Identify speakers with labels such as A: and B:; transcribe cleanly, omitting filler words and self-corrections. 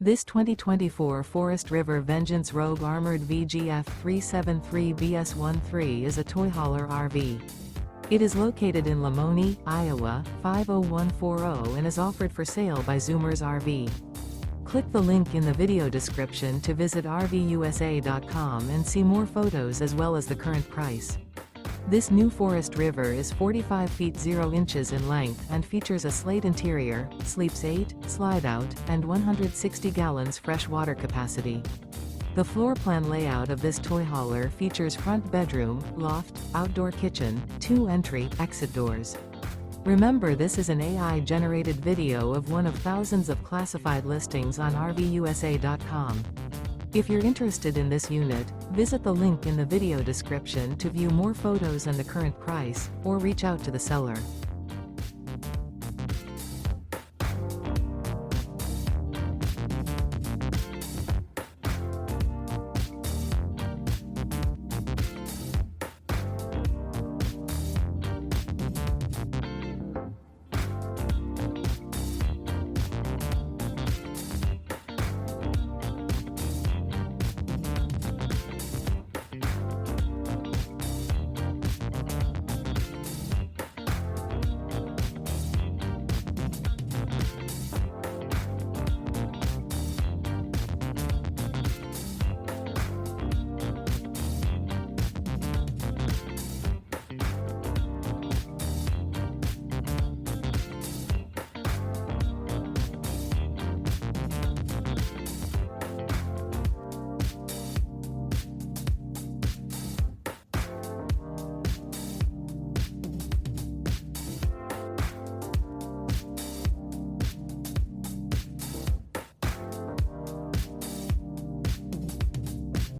A: This 2024 Forest River Vengeance Rogue Armored VGF 373BS13 is a toy hauler RV. It is located in Lamoni, Iowa, 50140 and is offered for sale by Zoomers RV. Click the link in the video description to visit RVUSA.com and see more photos as well as the current price. This new Forest River is 45 feet 0 inches in length and features a SLATE interior, sleeps 8, slide-out, and 160 gallons fresh water capacity. The floor plan layout of this toy hauler features front bedroom, loft, outdoor kitchen, 2 entry/exit doors. Remember, this is an AI-generated video of one of thousands of classified listings on RVUSA.com. If you're interested in this unit, visit the link in the video description to view more photos and the current price, or reach out to the seller.